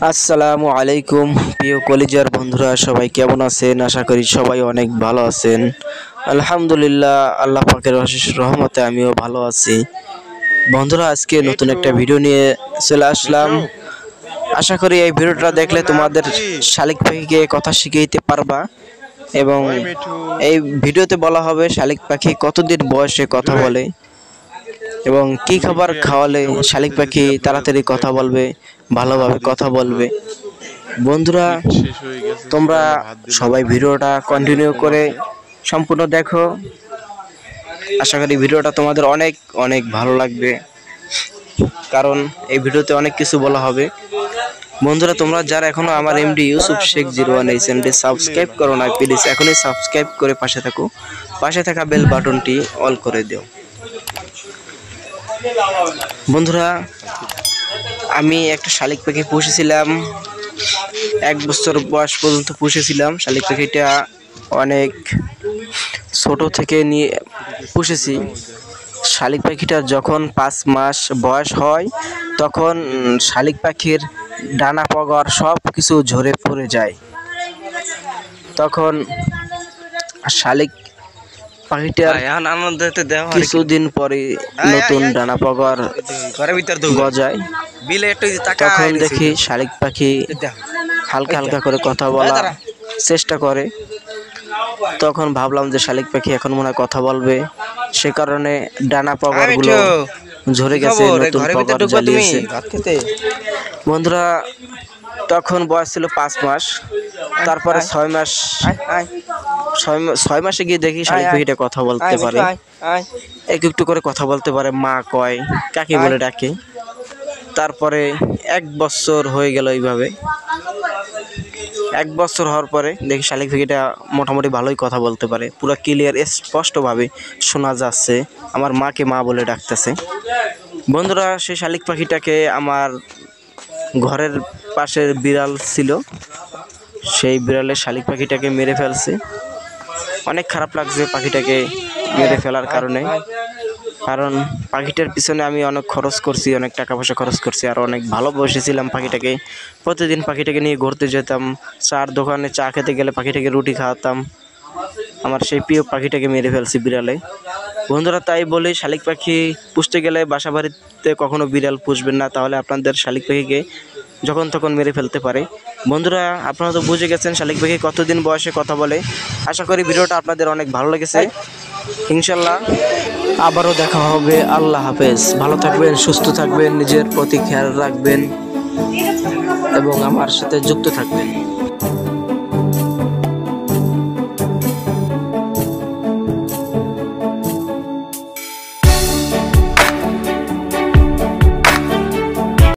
আসসালামু আলাইকুম প্রিয় কলিজার বন্ধুরা, সবাই কেমন আছেন? আশা করি সবাই অনেক ভালো আছেন। আলহামদুলিল্লাহ, আল্লাহ পাকের অশেষ রহমতে আমিও ভালো আছি। বন্ধুরা, আজকে নতুন একটা ভিডিও নিয়ে চলে আসলাম। আশা করি এই ভিডিওটা দেখলে তোমাদের শালিক পাখিকে কথা শিখাইতে পারবা। এবং এই ভিডিওতে বলা হবে শালিক পাখি কতদিন বয়সে কথা বলে এবং কি খাবার খাওয়ালে শালিক পাখি তাড়াতাড়ি কথা বলবে, ভালোভাবে কথা বলবে। বন্ধুরা, তোমরা সবাই ভিডিওটা কন্টিনিউ করে সম্পূর্ণ দেখো। আশা করি ভিডিওটা তোমাদের অনেক অনেক ভালো লাগবে, কারণ এই ভিডিওতে অনেক কিছু বলা হবে। বন্ধুরা, তোমরা যারা এখনো আমার এমডি ইউসুফ শেখ 01 এই চ্যানেলটি সাবস্ক্রাইব করো না, প্লিজ এখনই সাবস্ক্রাইব করে পাশে থাকো। পাশে থাকা বেল বাটনটি অল করে দিও। বন্ধুরা, আমি একটা শালিক পাখি পুষেছিলাম, 1 বছর বয়স পর্যন্ত পুষেছিলাম। শালিক পাখিটা অনেক ছোট থেকে নিয়ে পুষেছি। শালিক পাখিটা যখন 5 মাস বয়স হয় তখন শালিক পাখির ডানা পগর সব কিছু ঝরে পড়ে যায়। তখন শালিক পাখিটার কিছুদিন পরে নতুন ডানা পগর গজায়। তখন দেখি শালিক পাখি হালকা হালকা করে কথা বলার চেষ্টা করে। তখন ভাবলাম যে শালিক পাখি এখন মনে হয় কথা বলবে, সে কারণে ডানা পগরগুলো ঝরে গেছে, নতুন পগর জ্বালিয়েছে। বন্ধুরা, তখন বয়স ছিল 5 মাস। তারপরে 6 মাসে গিয়ে দেখি শালিক পাখিটা কথা বলতে পারে, একটু করে কথা বলতে পারে, মা কয়, কাকি বলে ডাকে। তারপরে 1 বছর হয়ে গেল। এইভাবে 1 বছর হওয়ার পরে দেখি শালিক পাখিটা মোটামুটি ভালোই কথা বলতে পারে, পুরো ক্লিয়ার স্পষ্টভাবে শোনা যাচ্ছে, আমার মাকে মা বলে ডাকতেছে। বন্ধুরা, সেই শালিক পাখিটাকে আমার ঘরের পাশের বিড়াল ছিল, সেই বিড়ালের শালিক পাখিটাকে মেরে ফেলছে। অনেক খারাপ লাগছে পাখিটাকে মেরে ফেলার কারণে, কারণ পাখিটার পিছনে আমি অনেক খরচ করছি, অনেক টাকা পয়সা খরচ করছি, আর অনেক ভালোবেসেছিলাম পাখিটাকে। প্রতিদিন পাখিটাকে নিয়ে ঘুরতে যেতাম, চার দোকানে চা খেতে গেলে পাখিটাকে রুটি খাওয়াতাম। আমার সেই প্রিয় পাখিটাকে মেরে ফেলছি বিড়ালে। বন্ধুরা, তাই বলি শালিক পাখি পুষতে গেলে বাসা বাড়িতে কখনো বিড়াল পুষবেন না, তাহলে আপনাদের শালিক পাখিকে যখন তখন মেরে ফেলতে পারে। বন্ধুরা, আপনারা তো বুঝে গেছেন শালিক পাখি কতদিন বয়সে কথা বলে। আশা করি ভিডিওটা আপনাদের অনেক ভালো লেগেছে। ইনশাল্লাহ আবারও দেখা হবে। আল্লাহ হাফেজ। ভালো থাকবেন, সুস্থ থাকবেন, নিজের প্রতি খেয়াল রাখবেন এবং আমার সাথে যুক্ত থাকবেন।